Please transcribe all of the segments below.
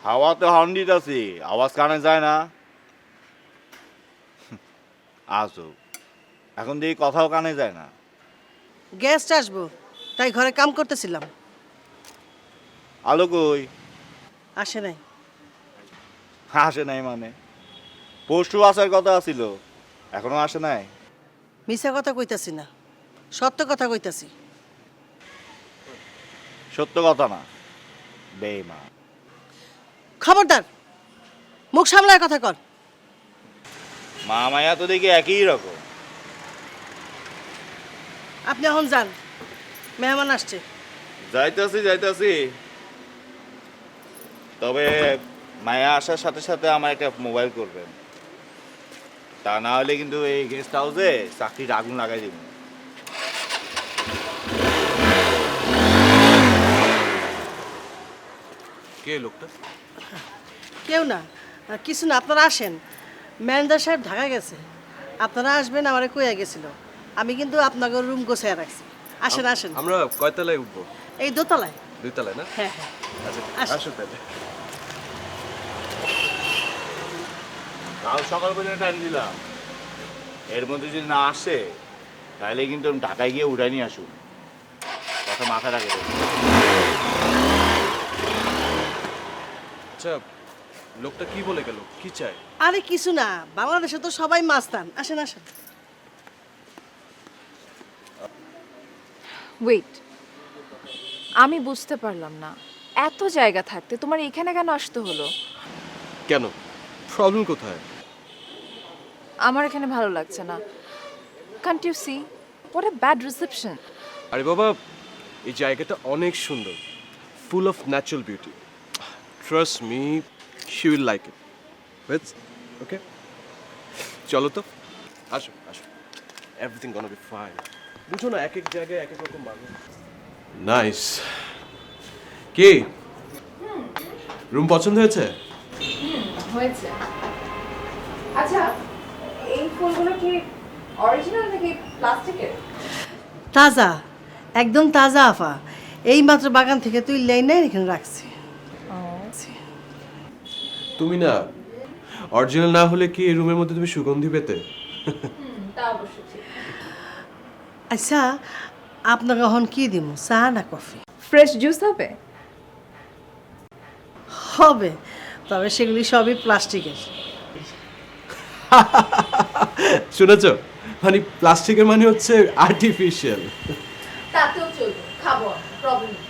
হাওয়াতে হর্ন দিতেছি, আওয়াজ কানে যায় না। আসো, এখন দিয়ে কথাও কানে যায় না। গেস্ট আসবো, তাই ঘরে কাম করতেছিলাম। আলো কই? আসে নাই। আসে নাই মানে? পরশু আসার কথা ছিল, এখনো আসে নাই। মিছা কথা কইতাছি না, সত্য কথা কইতাছি। সত্য কথা না, বেঈমান। খবরদার, মুখ সামলায় কথা কর। মা মায়া তো দেখি একই রকম। আপনি এখন যান, মেহমান আসছে। যাইতাছি। তবে মায়া আসার সাথে সাথে আমার একটা মোবাইল করবেন, তা না হলে কিন্তু এই গেস্ট হাউসে চাকরির আগুন লাগাই দিব। কে লোকটা? কেউ না, কিছু না, আপনারা আসেন। ম্যানেজার সাহেব ঢাকা গেছে, আপনারা আসবেন আমারে কইয়া গেছিল। আমি কিন্তু আপনাকে রুম গোছায় রাখছি। আসেন আসেন। আমরা কয়তলায় উঠবো? এই দোতলায়। 2 তলায় না? হ্যাঁ হ্যাঁ। আচ্ছা আসুন। আসো তাহলে। কাল সকাল পর্যন্ত টাইম দিলাম, এর মধ্যে যদি না আসে তাহলে কিন্তু আমি ঢাকায় গিয়ে উঠাই নিয়ে আসুন। কথা মাথায় রাখে। আচ্ছা, লোকটা কি বলে গেল, কি চায়? আরে কিছু না, বাংলাদেশে তো সবাই মাস্তান। আসেন আসেন। ওয়েট, আমি বুঝতে পারলাম না, এত জায়গা থাকতে তোমার এখানে কেন আসতে হলো? কেন, প্রবলেম কোথায়? আমার এখানে ভালো লাগছে না। Can't you see what a bad reception? আরে বাবা, এই জায়গাটা অনেক সুন্দর, full of natural beauty. Trust me, she will like it. Waits okay, চলো তো, আসো আসো, এভরিথিং গনা বি ফাইন। বুঝো না, এক এক জায়গায় এক এক রকম মানুষ। নাইস। কি রুম পছন্দ হয়েছে? হয়েছে। আচ্ছা, এই ফুলগুলো কি অরিজিনাল নাকি প্লাস্টিকের? তাজা, একদম তাজা আফা। এই মাত্র বাগান থেকে তুই লাইন নাই এখানে রাখছি। তুমি না, অরিজিনাল না হলে কি এই রুমের মধ্যে তুমি সুগন্ধি পেতে? তা অবশ্য ঠিক। আচ্ছা, আপনাকে এখন কি দিব, চা না কফি? ফ্রেশ জুস হবে? হবে, তবে সেগুলি সবই প্লাস্টিকের। শুনেছ, মানে প্লাস্টিকের মানে হচ্ছে আর্টিফিশিয়াল। তাতেও চলবে, খাবো, প্রবলেম নেই।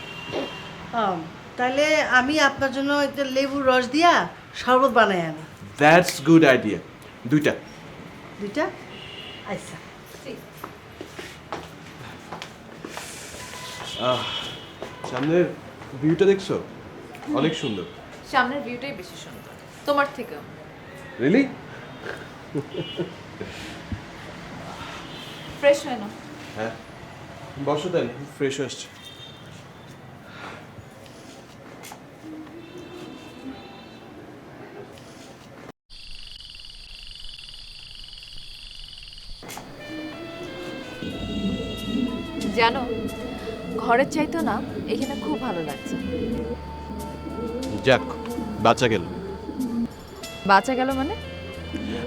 তাহলে আমি আপনার জন্য একটা লেবুর রস দিয়া শরবত বানাই আনি। That's good idea. দুইটা। দুইটা? আচ্ছা। সামনের ভিউটা দেখছো? অনেক সুন্দর। সামনের ভিউটাই বেশি সুন্দর তোমার থেকে। রিয়েলি? ফ্রেশ হয় না? হ্যাঁ, বসো তাহলে, ফ্রেশ আসছে। জানো, ঘরের চাইতো না এখানে খুব ভালো লাগছে। যাক, বাঁচা গেল। বাঁচা গেল মানে?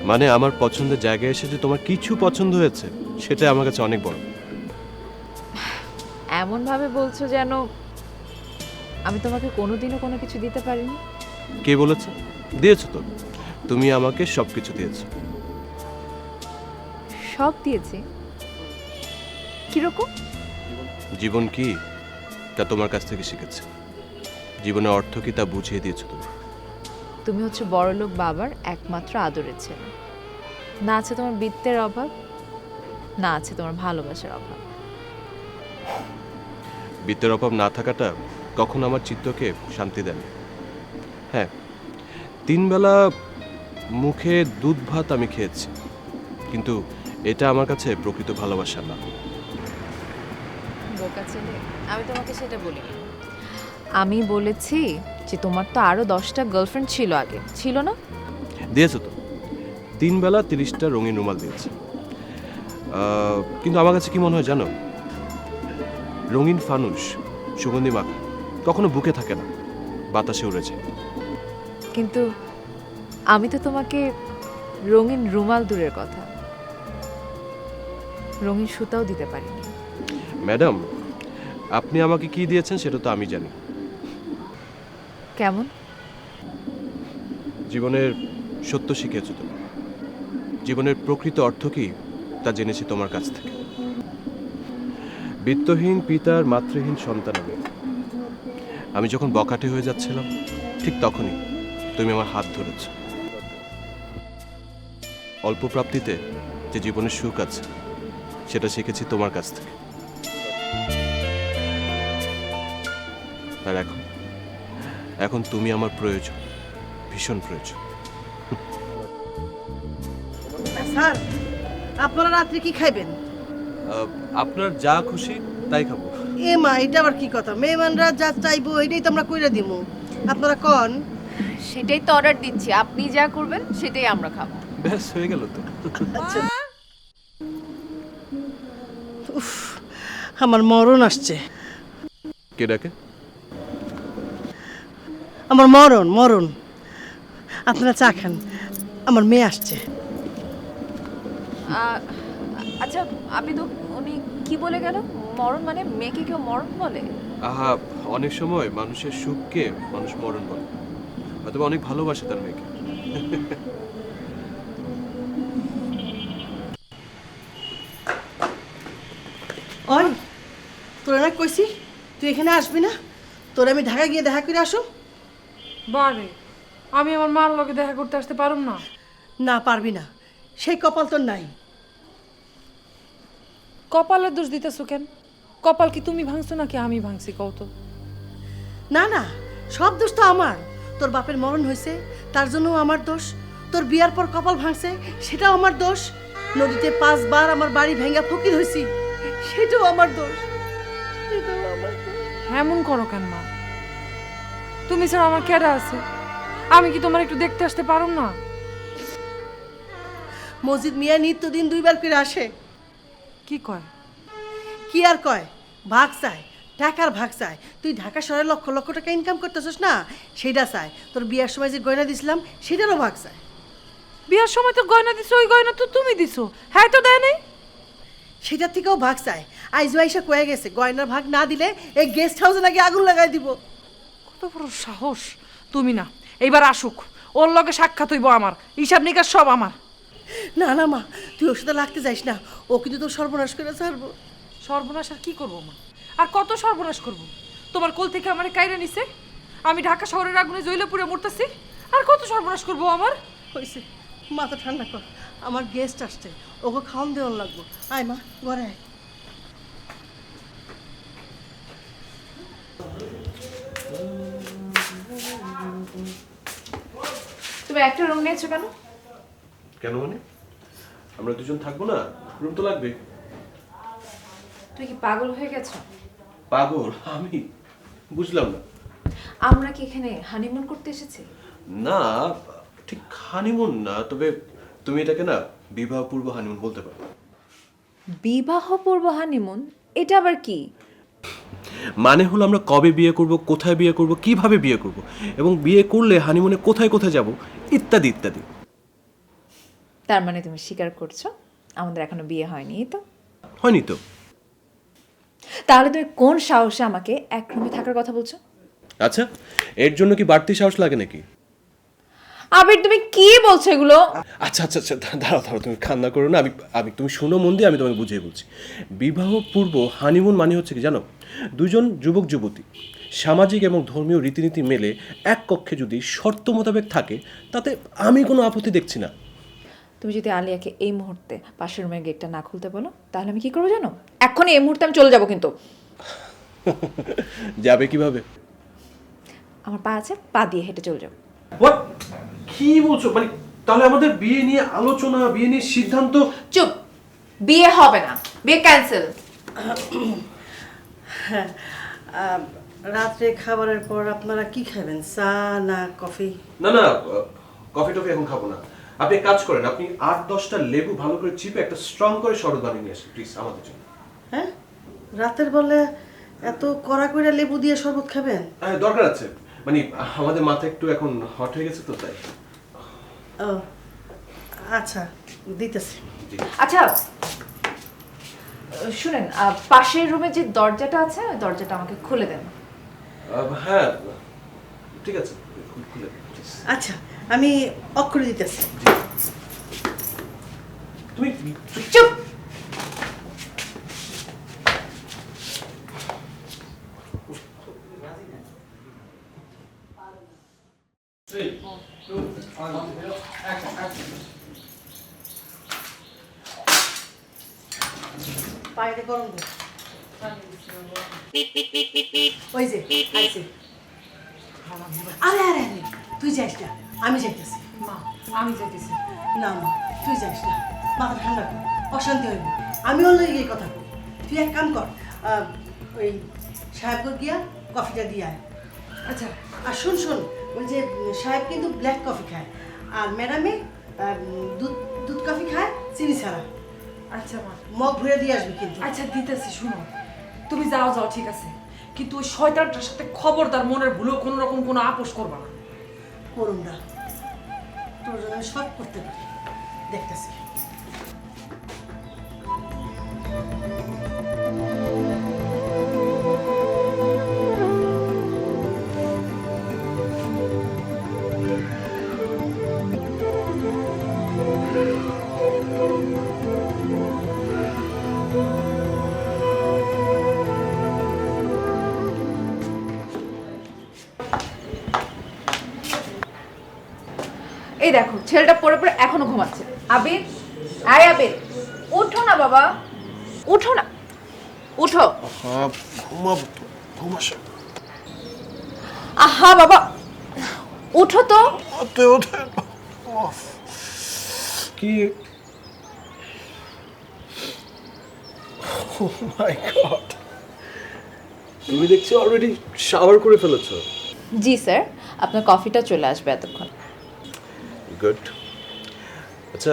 মানে আমার পছন্দের জায়গায় এসে যে তোমার কিছু পছন্দ হয়েছে, সেটা আমার কাছে অনেক বড়। এমন ভাবে বলছো যেন আমি তোমাকে কোনোদিনও কোনো কিছু দিতে পারিনি। কে বলেছে? দিয়েছো তো, তুমি আমাকে সবকিছু দিয়েছো। সব দিয়েছি? কিরকম? জীবন কি তা তোমার কাছ থেকে শিখেছি, জীবনের অর্থ কি তা বুঝিয়ে দিয়েছো তুমি। তুমি হচ্ছে বড়লোক বাবার একমাত্র আদরের ছেলে। না আছে তোমার বিত্তের অভাব, না আছে তোমার ভালোবাসার অভাব। বিত্তের অভাব না থাকাটা কখনো আমার চিত্তকে শান্তি দেয় না। হ্যাঁ, 3 বেলা মুখে দুধ ভাত আমি খেয়েছি, কিন্তু এটা আমার কাছে প্রকৃত ভালোবাসা না। বোকা ছেলে, আমি তোমাকে সেটা বলিনি। আমি বলেছি যে তোমার তো আরো 10টা গার্লফ্রেন্ড ছিল, আগে ছিল না? দিয়েছে তো, 3 বেলা 30টা রঙিন রুমাল দিয়েছে। কিন্তু আমার কাছে কি মনে হয় জানো, রঙিন ফানুস সুগন্ধি মাখা কখনো বুকে থাকে না, বাতাসে উড়ে যায়। কিন্তু আমি তো তোমাকে রঙিন রুমাল দূরের কথা, রঙিন সুতাও দিতে পারিনি। ম্যাডাম, আপনি আমাকে কি দিয়েছেন সেটা তো আমি জানি। কেমন? জীবনের সত্য শিখেছো তুমি, জীবনের প্রকৃত অর্থ কি তা জেনেছি তোমার কাছ থেকে। বিত্তহীন পিতার মাতৃহীন সন্তান আমি যখন বকাটে হয়ে যাচ্ছিলাম, ঠিক তখনই তুমি আমার হাত ধরেছ। অল্প প্রাপ্তিতে যে জীবনের সুখ আছে সেটা শিখেছি তোমার কাছ থেকে। আর এখন তুমি আমার প্রয়োজন, ভীষণ প্রয়োজন। স্যার, আপনারা রাত্রে কি খাইবেন? আপনার যা খুশি তাই খাবো। এ মা, এটা আবার কি কথা? মেহমানরা যা চাইবো এটাই তো আমরা কইরা দিমু। আপনারা কন। সেটাই তো অর্ডার দিচ্ছি, আপনি যা করবেন সেটাই আমরা খাবো। ব্যাস হয়ে গেল তো। উফ, আমার মরণ আসছে। কে ডাকে? আমার মরণ। আপনারা চা খান, আমার মেয়ে আসছে। আচ্ছা, আপনি তো, উনি কি বলে গেল? মরণ মানে? মেয়েকে কেউ মরণ বলে? আহা, অনেক সময় মানুষের সুখকে মানুষ মরণ বলে, হয়তো অনেক ভালোবাসে তার মেয়েকে। ওই, তোরা না কইছি তুই এখানে আসবি না? তোর আমি ঢাকা গিয়ে দেখা করে আসো। বারে, আমি আমার মার লগে দেখা করতে আসতে পারুম না? না, পারবি না, সেই কপাল তোর নাই। কপালের দোষ দিতেছো কেন? কপাল কি তুমি ভাঙছো নাকি আমি ভাঙছি কও তো? না না, সব দোষ তো আমার। তোর বাপের মরণ হয়েছে, তার জন্য আমার দোষ। তোর বিয়ার পর কপাল ভাঙছে, সেটাও আমার দোষ। নদীতে 5 বার আমার বাড়ি ভেঙা ফকির হয়েছি, সেটাও আমার দোষ। সেটাও আমার দোষ। এমন করো কেন মা? তুমি ছাড়া আমার কেডা আছে? আমি কি তোমার একটু দেখতে আসতে পারুম না? মসজিদ মিয়া নিত্যদিন 2 বার করে আসে। কি কয়? কি আর কয়? ভাগ চায়, টাকার ভাগ চায়। তুই ঢাকা শহরে লক্ষ লক্ষ টাকা ইনকাম করতেছিস না, সেটা চায়। তোর বিয়ার সময় যে গয়না দিছিলাম সেটারও ভাগ চায়। বিয়ার সময় তো গয়না দিছো, ওই গয়না তো তুমি দিছো, হ্যাঁ তো দেয় নাই? সেটার থেকেও ভাগ চায়। আইজু আইসা কয়ে গেছে গয়নার ভাগ না দিলে এই গেস্ট হাউসে নাকি আগুন লাগাই দিব। কত বড় সাহস! তুমি না, এইবার আসুক, ওর লগে সাক্ষাৎ হইব আমার, হিসাব নিকাশ সব আমার। না না মা, তুই ওর সাথে লাগতে যাইস না, ও কিন্তু তোর সর্বনাশ করে ছাড়বো। সর্বনাশ আর কি করবো মা? আর কত সর্বনাশ করব? তোমার কোল থেকে আমার কাইরা নিছে, আমি ঢাকা শহরের আগুনে জ্বলে পুড়ে মরতেছি, আর কত সর্বনাশ করবো আমার? হয়েছে, মাথা ঠান্ডা কর। আমার গেস্ট আসছে, ওকে খাওয়ান দেওয়ান লাগবো। আয় মা, ঘরে আয়। তুমি একটা রুম নিয়েছো কেন? কেন মানে? আমরা দুজন থাকবো না, রুম তো লাগবে। তুই কি পাগল হয়ে গেছো? পাগল আমি? বুঝলাম না। আমরা কি এখানে হানিমুন করতে এসেছি? না, ঠিক হানিমুন না, তবে তুমি এটাকে না বিবাহ পূর্ব হানিমুন বলতে পারো। বিবাহ পূর্ব হানিমুন? এটা আবার কি? মানে হলো আমরা কবে বিয়ে করব, কোথায় বিয়ে করব, কিভাবে বিয়ে করব, এবং বিয়ে করলে হানিমুনে কোথায় কোথায় যাব, ইত্যাদি ইত্যাদি। তার মানে তুমি স্বীকার করছো আমাদের এখনো বিয়ে হয়নি, এই তো? হয়নি তো। তাহলে তুমি কোন সাহসে আমাকে এক রুমে থাকার কথা বলছো? আচ্ছা, এর জন্য কি বাড়তি সাহস লাগে নাকি? আবির, তুমি কি বলছো এগুলো? আচ্ছা আচ্ছা আচ্ছা, দাঁড়াও, তুমি কান্না করো না। আমি তুমি শুনো মন দিয়ে, আমি তোমাকে বুঝিয়ে বলছি। বিবাহ পূর্ব হানিমুন মানে হচ্ছে কি জানো? দুজন যুবক যুবতী সামাজিক এবং ধর্মীয় রীতিনীতি মেলে এক কক্ষে যদি শর্ত মোতাবেক থাকে, তাতে আমি কোনো আপত্তি দেখছি না। তুমি যদি আলিয়াকে এই মুহূর্তে পাশের রুমের গেটটা না খুলতে বলো, তাহলে আমি কি করবো জানো? এখনই এই মুহূর্তে আমি চলে যাবো। কিন্তু যাবে কিভাবে? আমার পা আছে, পা দিয়ে হেঁটে চলে যাবো। হোয়াট? কি বলছো? মানে তাহলে আমাদের বিয়ে নিয়ে আলোচনা, বিয়ে নিয়ে সিদ্ধান্ত। চুপ, বিয়ে হবে না, বিয়ে ক্যান্সেল। রাত্রে খাবারের পর আপনারা কি খাবেন, চা না কফি? না না, কফি টফি এখন খাবো না। আপনি এক কাজ করেন, আপনি 8-10টা লেবু ভালো করে চিপে একটা স্ট্রং করে শরবত বানিয়ে নিয়ে আসেন প্লিজ আমাদের জন্য। হ্যাঁ, রাতের বেলা এত কড়া করে লেবু দিয়ে শরবত খাবেন? হ্যাঁ দরকার আছে, মানে আমাদের মাথা একটু এখন হট হয়ে গেছে তো তাই। ও আচ্ছা, দিতেছি। আচ্ছা শুনেন, পাশের রুমে যে দরজাটা আছে ওই দরজাটা আমাকে খুলে দেন। হ্যাঁ ঠিক আছে, খুলে দিন, please। আচ্ছা, আমি অক্ষরে দিতেছি। তুমি চুপ। পানিতে গরম দে। ওই যে আইছে। আরে আরে আরে, তুই যাইস না, আমি যাইতেছি। মা আমি যাইতেছি। না মা, তুই যাইস না, মাথা ঠান্ডা কর, অশান্তি হইব। আমি ওর লগে এই কথা কই। তুই এক কাম কর, ওই সাহেবকে গিয়া কফিটা দিয়ে আয়। আচ্ছা আর শোন শোন, ওই যে সাহেব কিন্তু ব্ল্যাক কফি খায়, আর ম্যাডামে দুধ দুধ কফি খায় চিনি ছাড়া। আচ্ছা মা, মগ ভরে দিয়ে আসবি কিন্তু। আচ্ছা দিতেছি। শুনো, তুমি যাও যাও ঠিক আছে, কিন্তু ওই শয়তানটার সাথে খবরদার মনের ভুলেও কোনো রকম কোনো আপোষ করবা না। করুন না, তোর জন্য আমি সব করতে পারি, দেখতেছি। এই দেখো ছেলেটা পড়ে পড়ে এখনো ঘুমাচ্ছে। আবির, আয় আবির, উঠো না বাবা, উঠো না, উঠো। ঘুমাবো তো, ঘুমাসে আহা বাবা, উঠো তো। ওঠে ওঠে কি? ও মাই গড, তুমি দেখছি অলরেডি শাওয়ার করে ফেলেছো। জি স্যার, আপনার কফিটা চলে আসবে এতক্ষণ। গুড। আচ্ছা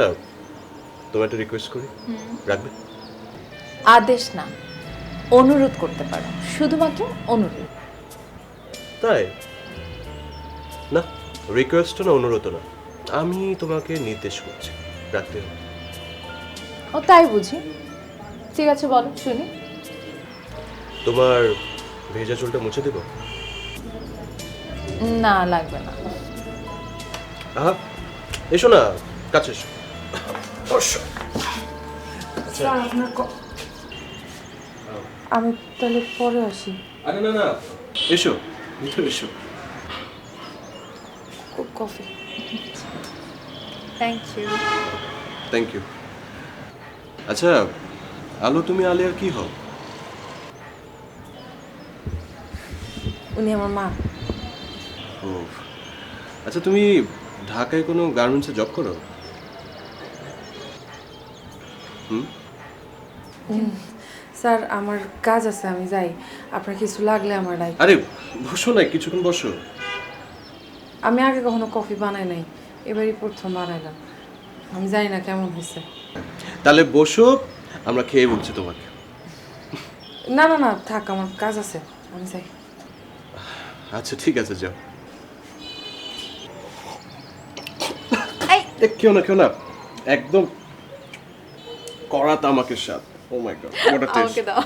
তোমার একটা রিকোয়েস্ট করি, রাখবে? আদেশ না, অনুরোধ করতে পারো, শুধুমাত্র অনুরোধ। তাই না, রিকোয়েস্ট না, অনুরোধ না, আমি তোমাকে নির্দেশ করছি, রাখতে হবে। ও তাই বুঝি? ঠিক আছে বলো শুনি। তোমার ভেজা চুলটা মুছে দেবো? না লাগবে না। আহা এসো না, কাছে এসো। বসো। স্যার আপনার আমি তাহলে পরে আসি। আরে না না, এসো, ভিতরে এসো। Coffee. Thank you. Thank you. আচ্ছা আলো, তুমি আলিয়ার কি হও? উনি আমার মা। ও আচ্ছা, তুমি ঢাকায় কোনো গার্মেন্টসে জব করো? স্যার আমার কাজ আছে, আমি যাই। আপনার কিছু লাগলে আমার ডাক। আরে বসো না, কিছুক্ষণ বসো। আমি আগে কখনো কফি বানাই নাই, এবারই প্রথম বানাইলাম। আমি জানি না কেমন হয়েছে। তাহলে বসো, আমরা খেয়ে বলছি তোমাকে। না না না থাক, আমার কাজ আছে, আমি যাই। আচ্ছা ঠিক আছে, যাও। এই কেউ না কেউ না, একদম কড়া তামাকের স্বাদ। ও মাই গড, হোয়াট আ টেস্ট। আমাকে দাও।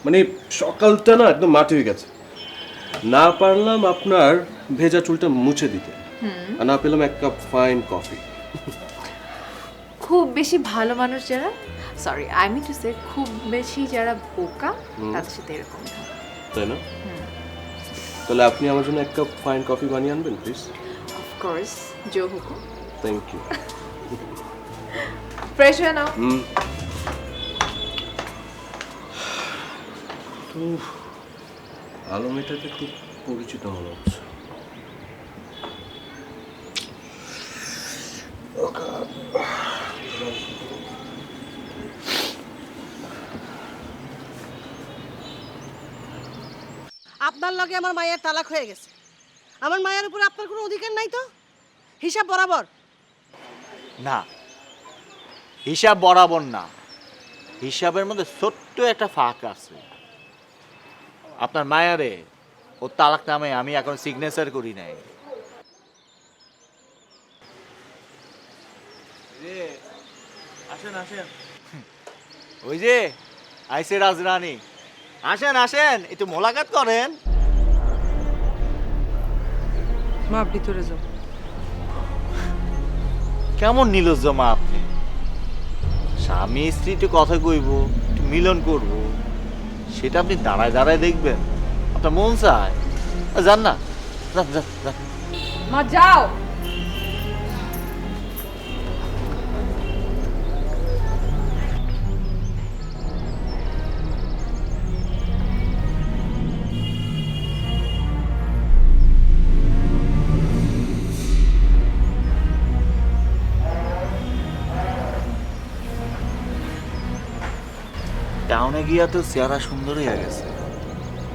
মানে সকালটা না একদম মাটি হয়ে গেছে। না পারলাম আপনার ভেজা চুলটা মুছে দিতে, আর না পেলাম এক কাপ ফাইন কফি। খুব বেশি ভালো মানুষ যারা, sorry I mean to say, খুব বেশি যারা বোকা তাদের সাথে এরকম হয়। তাই না? তাহলে আপনি আমার জন্য এক কাপ ফাইন কফি বানিয়ে আনবেন প্লিজ। অফকোর্স, জো হুকুম। Thank you. ফ্রেশ হয়ে নাও। তো আলো মেয়েটাকে খুব পরিচিত মনে হচ্ছে। আপনার লগে আমার মায়ের তালাক হয়ে গেছে। আমার মায়ের উপরে আপনার কোনো অধিকার নাই তো? হিসাব বরাবর। না, হিসাব বরাবর না, হিসাবের মধ্যে ছোট্ট একটা ফাঁক আছে। আপনার মায়ারে ও তালাক নামে আমি এখন সিগনেচার করি নাই। আসেন আসেন, ওই যে আইসে রাজরানী, আসেন আসেন, একটু মোলাকাত করেন। মা ভিতরে যাও। কেমন নির্লজ্জ মা আপনি! স্বামী স্ত্রী একটু কথা কইব, একটু মিলন করব, সেটা আপনি দাঁড়ায় দাঁড়ায় দেখবেন? আপনার মন চায়? যান না, যান যান যান। মা যাও। টাউনে গিয়া তো চেহারা সুন্দর হয়ে গেছে,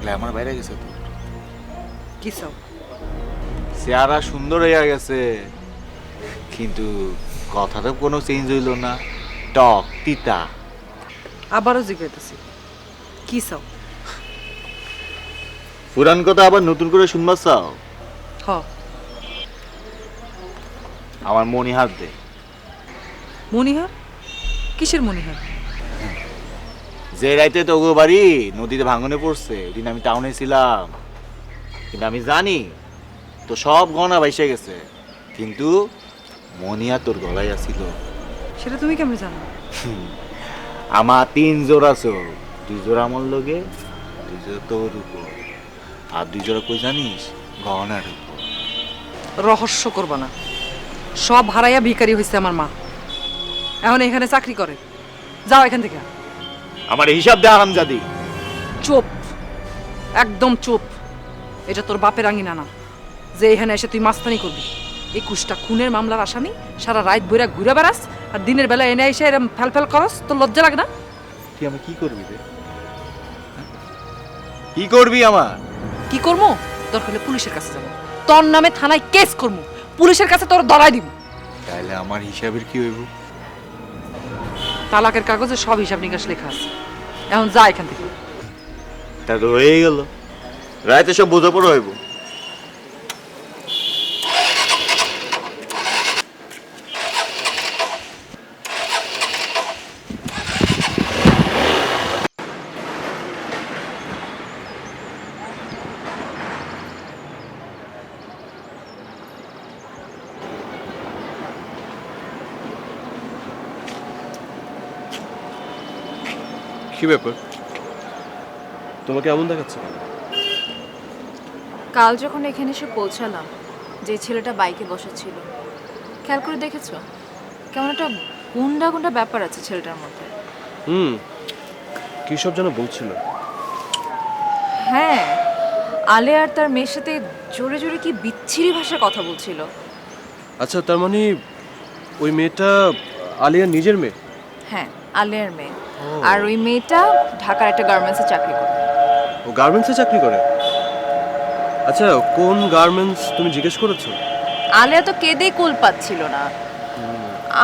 গ্ল্যামার বাইরে গেছে তো। কি চাও? চেহারা সুন্দর হয়ে গেছে, কিন্তু কথাটা কোনো চেঞ্জ হইল না, টক তিতা। আবারও জিজ্ঞাসা কি চাও? পুরান কথা আবার নতুন করে শুনবা চাও? হ। আমার মনিহার দে। মনিহার? কিসের মনিহার? যে রাইতে তো গো বাড়ি নদীতে ভাঙনে পড়ছে, ওদিন আমি টাউনে ছিলাম, কিন্তু আমি জানি তো সব গহনা বাইসে গেছে, কিন্তু মনিয়া তোর গলায় আসিল। সেটা তুমি কেমন জানো? আমার 3 জোড়া চোখ, 2 জোড়া আমার লগে, 2 জোড়া তোর উপর, আর 2 জোড়া কই জানিস? গহনার উপর। রহস্য করবা না। সব হারাইয়া ভিখারি হয়েছে আমার মা, এখন এখানে চাকরি করে। যাও এখান থেকে। আমার হিসাব দে হারামজাদি। চুপ, একদম চুপ। এটা তোর বাপের আঙিনা না যে এখানে এসে তুই মাস্তানি করবি। 21টা খুনের মামলার আসামি, সারা রাত বইরা ঘুরে বেড়াস, আর দিনের বেলা এনে এসে এরম ফেল করস। তোর লজ্জা লাগে না? তুই আমার কি করবি রে? কি করবি আমার? কি করবো? দরকার হলে পুলিশের কাছে যাবো, তোর নামে থানায় কেস করবো, পুলিশের কাছে তোর ধরাই দিব। তাহলে আমার হিসাবের কি হইব? তালাকের কাগজে সব হিসাব নিকাশ লেখা আছে। এখন যা এখান থেকে। তা তো হয়ে গেল, রাইতে সব বোঝাপড়া হইব। কি ব্যাপার, তোমাকে এমন দেখাচ্ছে কেন? কাল যখন এখানে এসে পৌঁছালাম, যে ছেলেটা বাইকে বসেছিল, খেয়াল করে দেখেছো? কেমন একটা গুন্ডা গুন্ডা ব্যাপার আছে ছেলেটার মধ্যে। কি সব যেন বলছিল। হ্যাঁ, আলে আর তার মেয়ের সাথে জোরে জোরে কি বিচ্ছিরি ভাষায় কথা বলছিল। আচ্ছা, তার মানে ওই মেয়েটা আলিয়ার নিজের মেয়ে? হ্যাঁ, আলের মেয়ে। আর ওই মেয়েটা ঢাকার একটা গার্মেন্টসে চাকরি করে। ও গার্মেন্টসে চাকরি করে? আচ্ছা, কোন গার্মেন্টস তুমি জিজ্ঞেস করেছো? আলিয়া তো কেঁদেই কুল পাচ্ছিল না।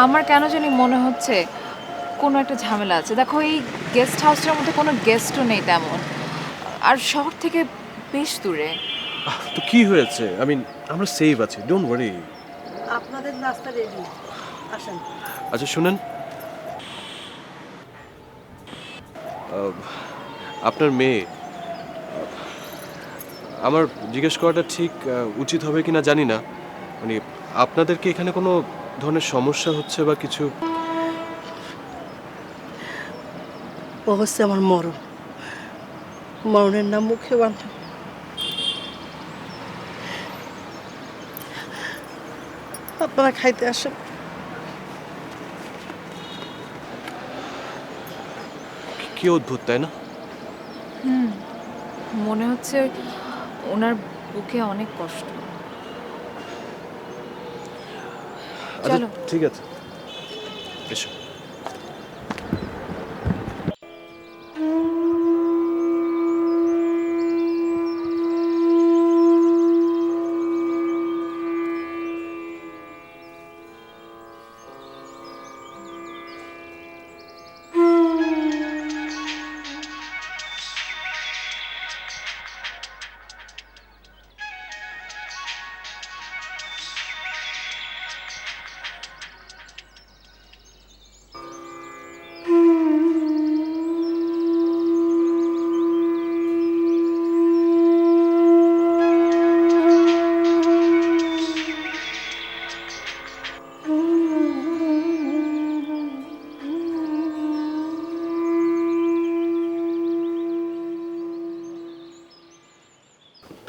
আমার কেন জানি মনে হচ্ছে কোনো একটা ঝামেলা আছে। দেখো, এই গেস্ট হাউসটার মধ্যে কোনো গেস্টও নেই তেমন, আর শহর থেকে বেশ দূরে। তো কি হয়েছে? আমরা সেভ আছি, ডোন্ট ওয়ারি। আপনাদের নাস্তা রেডি, আসেন। আচ্ছা শুনেন, আপনার মেয়ে, আমার জিজ্ঞেস করাটা ঠিক উচিত হবে কিনা জানি না, আপনাদের কি এখানে কোনো ধরনের সমস্যা হচ্ছে বা কিছু? ও হচ্ছে আমার মরণ, মরণের নাম মুখে বান্ধব। আপনারা খাইতে আসেন। কি অদ্ভুত, তাই না? মনে হচ্ছে ওনার বুকে অনেক কষ্ট। চলো। ঠিক আছে, এসো।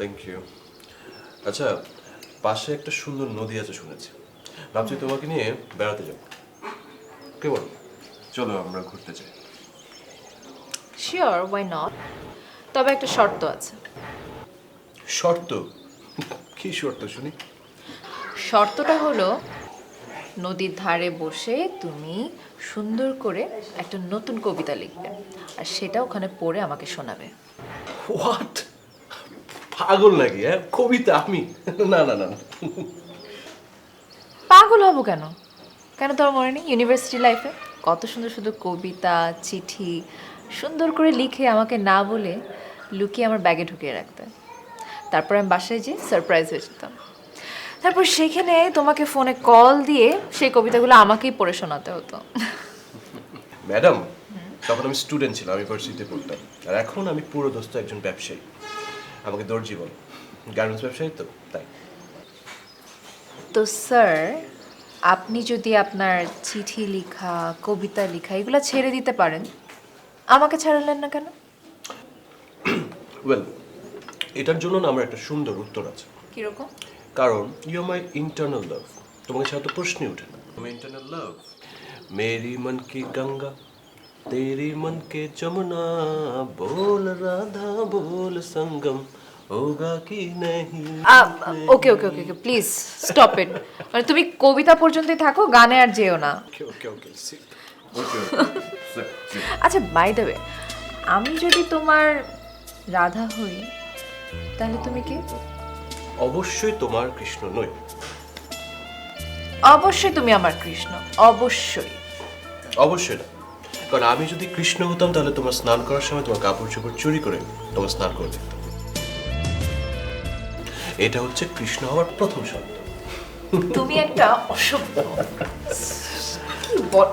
Thank you. আচ্ছা, পাশে একটা সুন্দর নদী আছে শুনেছি, ভাবছি তোমাকে নিয়ে বেড়াতে যাব। কে বলো, চলো আমরা ঘুরতে যাই। Sure, why not. তবে একটা শর্ত আছে। শর্ত? কি শর্ত শুনি? শর্তটা হলো নদীর ধারে বসে তুমি সুন্দর করে একটা নতুন কবিতা লিখবে, আর সেটা ওখানে পড়ে আমাকে শোনাবে। হোয়াট, পাগল নাকি? হ্যাঁ, কবিতা আমি? না না না না। পাগল হব কেন? কেন তোর মনে নেই ইউনিভার্সিটি লাইফে কত সুন্দর সুন্দর কবিতা, চিঠি সুন্দর করে লিখে আমাকে না বলে লুকিয়ে আমার ব্যাগে ঢুকিয়ে রাখতে। তারপর আমি বাসায় যেয়ে সারপ্রাইজ হয়ে যেতাম। তারপর সেখানে তোমাকে ফোনে কল দিয়ে সেই কবিতাগুলো আমাকেই পড়ে শোনাতে হতো। ম্যাডাম, তখন আমি স্টুডেন্ট ছিলাম, আমি ভার্সিটিতে পড়তাম। আর এখন আমি পুরো দোস্ত একজন ব্যবসায়ী। আমাকে দর্জি বল, গার্মেন্টস ব্যবসায়ী তো, তাই। তো স্যার, আপনি যদি আপনার চিঠি লেখা, কবিতা লেখা এগুলো ছেড়ে দিতে পারেন, আমাকে ছাড়লেন না কেন? ওয়েল, এটার জন্য না আমার একটা সুন্দর উত্তর আছে। কিরকম? কারণ ইউ মাই ইন্টারনাল লাভ। তোমাকে ছাড়া তো প্রশ্নই ওঠে না। মাই ইন্টারনাল লাভ, মেরি মন কি গঙ্গা, তেরি মন কে যমুনা, बोल राधा बोल संगम होगा कि नहीं। ওকে ওকে ওকে প্লিজ স্টপ ইট। মানে তুমি কবিতা পর্যন্তই থাকো, গানে আর যেও না। ওকে ওকে ওকে ওকে। আচ্ছা, বাই দ্য ওয়ে, আমি যদি তোমার রাধা হই তাহলে তুমি কে? অবশ্যই তোমার কৃষ্ণ নই। অবশ্যই তুমি আমার কৃষ্ণ, অবশ্যই। অবশ্যই না, কারণ আমি যদি কৃষ্ণ হতাম তাহলে তোমার স্নান করার সময় তোমার কাপড় চোপড় চুরি করে তোমার স্নান করে দেখতাম। এটা হচ্ছে কৃষ্ণ হওয়ার প্রথম শব্দ। তুমি একটা অসভ্য। কি বল?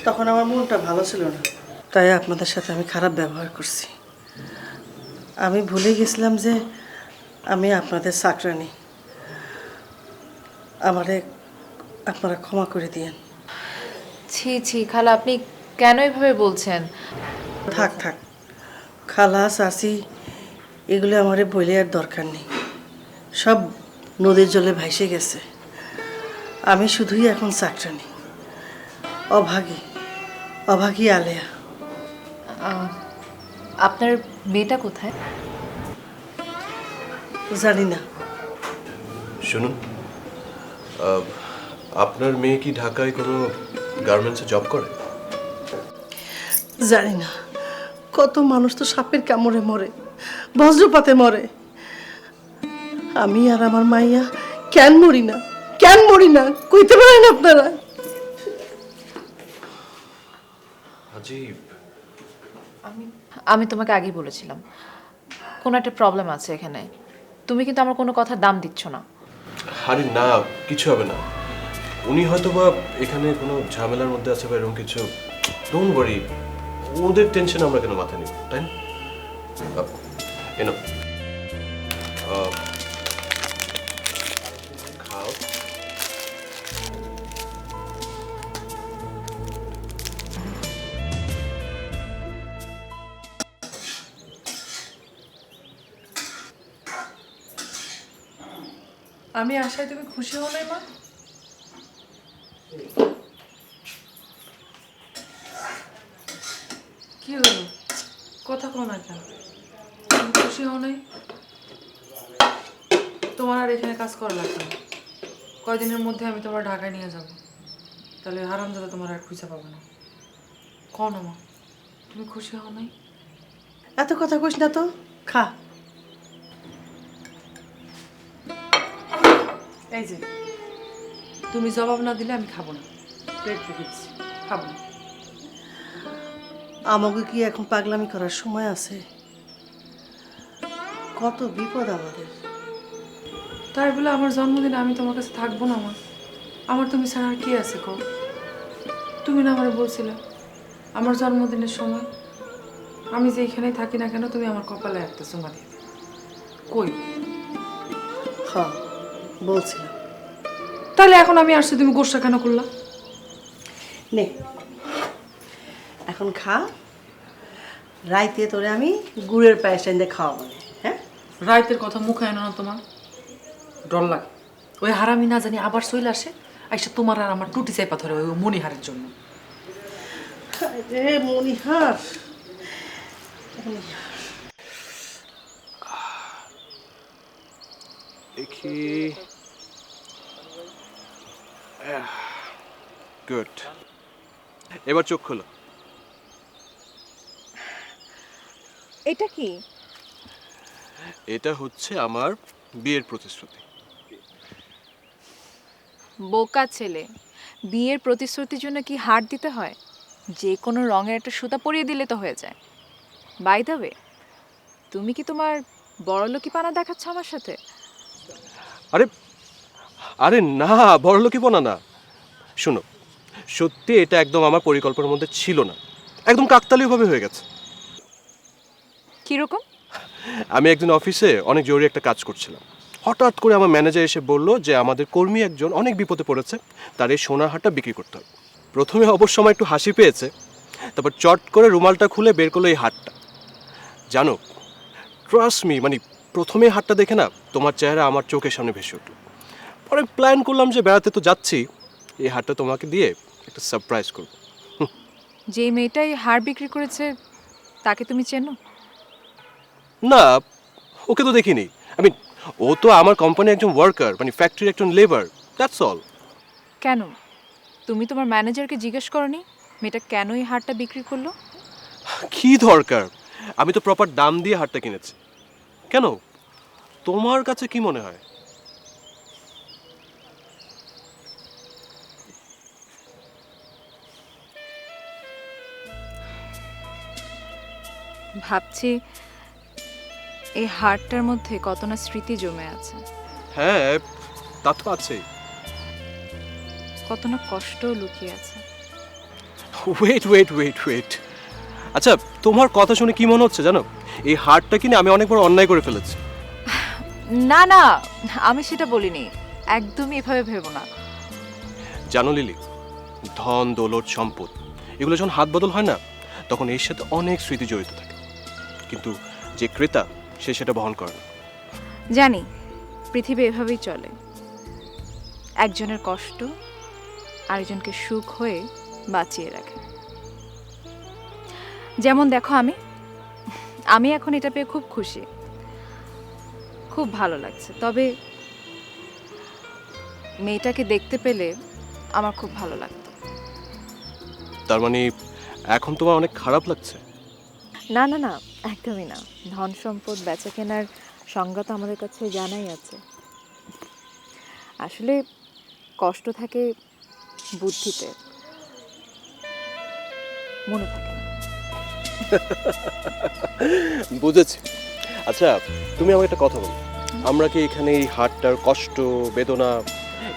তখন আমার মনটা ভালো ছিল না, তাই আপনাদের সাথে আমি খারাপ ব্যবহার করছি। আমি ভুলে গেছিলাম যে আমি আপনাদের চাকরানি। আমারে আপনারা ক্ষমা করে দিয়েন। ছি ছি খালা, আপনি কেন এভাবে বলছেন? থাক থাক, খালা চাচি এগুলো আমারে বলে আর দরকার নেই। সব নদীর জলে ভাসে গেছে। আমি শুধুই এখন চাকরানি, অভাগী অভাগী আলেয়া। আপনার মেয়েটা কোথায়? জানি না। শুনুন, আপনার মেয়ে কি ঢাকায় কোনো গার্মেন্টসে জব করে? জানি না। কত মানুষ তো সাপের কামড়ে মরে, বজ্রপাতে মরে। আমি আর আমার মাইয়া কেন মরি না, কেন মরি না কইতে পারেন আপনারা? আজীব। আমি তোমাকে আগেই বলেছিলাম কোনো একটা প্রবলেম আছে এখানে। তুমি কিন্তু আমার কোনো কথা দাম দিচ্ছ না। আরে না, কিছু হবে না। উনি হয়তো বা এখানে কোনো ঝামেলার মধ্যে আছে বা এরকম কিছু। ডোন্ট ওয়ারি, ওদের টেনশন আমরা কেন মাথা নিব, তাই না? এনো খাও। আমি আশায় তুমি খুশি হও নাই মা? কি হলো, কথা কো না কেন? তুমি খুশি হও নাই? তোমার আর এখানে কাজ করা লাগবে না। কয়দিনের মধ্যে আমি তোমার ঢাকায় নিয়ে যাব, তাহলে হারামজাদা তোমার আর খুঁজে পাবে না। কন আমা, তুমি খুশি হও নাই? এত কথা কইস না তো, খা। এই যে তুমি জবাব না দিলে আমি খাবো না। প্লেট রেখে দিচ্ছি, খাবো না। আমাকে কি এখন পাগলামি করার সময় আছে? কত বিপদ আমাদের। তাই বলে আমার জন্মদিনে আমি তোমার কাছে থাকবো না? আমার তুমি ছাড়া আর কে আছে কো? তুমি না আমার বলছিলে আমার জন্মদিনের সময় আমি যেখানেই থাকি না কেন তুমি আমার কপালে একটা চুমা দিয়ে দিবে। কই? হ্যাঁ, বলছিলাম। তাহলে এখন আমি আসছি, তুমি গোসা কেন করলা? নে এখন খা, রাইতে তোরে আমি গুড়ের পায়েস এনে খাওয়াবো। হ্যাঁ, রাইতের কথা মুখে আনো না তোমার, ডর লাগে। ওই হারামি না জানি আবার চলে আসে, আইসা তোমার আর আমার টুটি চাইপা ধরে ওই মণিহারের জন্য। রে মনিহার, দেখি, গুড। এবার চোখ খোলো। এটা কি? এটা হচ্ছে আমার বিয়ের প্রতিশ্রুতি। বোকা ছেলে, বিয়ের প্রতিশ্রুতির জন্য কি হার দিতে হয়? যে কোনো রঙের একটা সুতা পরিয়ে দিলে তো হয়ে যায়। বাই দ্য ওয়ে, তুমি কি তোমার বড়লোকি পানা দেখাচ্ছ আমার সাথে? আরে আরে না, বড়লোকিপনা না। শোনো, সত্যি এটা একদম আমার পরিকল্পনার মধ্যে ছিল না, একদম কাকতালীয়ভাবে হয়ে গেছে। কিরকম? আমি একদিন অফিসে অনেক জরুরি একটা কাজ করছিলাম। হঠাৎ করে আমার ম্যানেজার এসে বলল যে আমাদের কর্মী একজন অনেক বিপদে পড়েছে, তার এই সোনার হারটা বিক্রি করতে হবে। প্রথমে অবশ্য আমার একটু হাসি পেয়েছে, তারপর চট করে রুমালটা খুলে বের করলো এই হারটা। জানো, ট্রাস্ট মি, মানে প্রথমে হারটা দেখে না তোমার চেহারা আমার চোখের সামনে ভেসে উঠলো। পরে প্ল্যান করলাম যে বেড়াতে তো যাচ্ছি, এই হারটা তোমাকে দিয়ে একটা সারপ্রাইজ করবো। যে মেয়েটাই হার বিক্রি করেছে তাকে তুমি চেনো? না, ওকে তো দেখিনি। আই মিন, ও তো আমার কোম্পানির একজন ওয়ার্কার, মানে ফ্যাক্টরির একজন লেবার, দ্যাটস অল। কেন তুমি তোমার ম্যানেজারকে জিজ্ঞেস করনি মেয়েটা কেন এই হারটা বিক্রি করলো? কি দরকার, আমি তো প্রপার দাম দিয়ে হারটা কিনেছি। কেন, তোমার কাছে কি মনে হয়? ভাবছি এই হারটার মধ্যে কত না স্মৃতি জমে আছে, হ্যাঁ, তা তো আছেই। কত না কষ্টও লুকিয়ে আছে। ওয়েট ওয়েট ওয়েট ওয়েট, আচ্ছা তোমার কথা শুনে কি মনে হচ্ছে জানো, এই হারটা কিনে আমি অনেক বড় অন্যায় করে ফেলেছি। না না, আমি সেটা বলিনি, একদমই এভাবে ভেবো না। জানো লিলি, ধন দৌলত সম্পদ এগুলো যখন হাত বদল হয় না, তখন এর সাথে অনেক স্মৃতি জড়িত থাকে, কিন্তু যে ক্রেতা সে সেটা বহন করে না। জানি, পৃথিবী এভাবেই চলে, একজনের কষ্ট আরেকজনকে সুখ হয়ে বাঁচিয়ে রাখে। যেমন দেখো, আমি এখন এটা পেয়ে খুব খুশি, খুব ভালো লাগছে। তবে মেয়েটাকে দেখতে পেলে আমার খুব ভালো লাগতো। তার মানে এখন তোমার অনেক খারাপ লাগছে? না না না, একদমই না। ধন সম্পদ বেচা কেনার সংজ্ঞা তো আমাদের কাছে জানাই আছে। আসলে কষ্ট থাকে বুদ্ধিতে, মনে থাকে না। বুঝেছি। আচ্ছা তুমি আমার একটা কথা বলো, আমরা কি এখানে এই হার্টটার কষ্ট বেদনা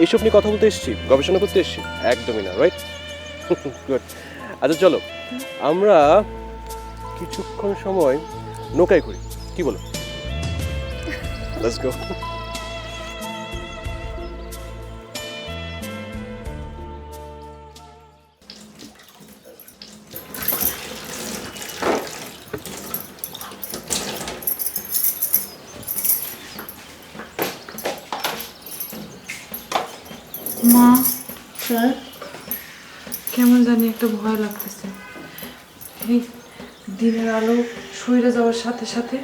এইসব নিয়ে কথা বলতে এসেছি, গবেষণা করতে এসেছি? একদমই না, রাইট? গুড। আচ্ছা চলো আমরা কিছুক্ষণ সময় নৌকায় করি, কি বলো? Let's go. মা, হ্যাঁ, কেমন জানি একটা ভয় লাগতেছে। এই দিনের আলো সইরে যাওয়ার সাথে সাথে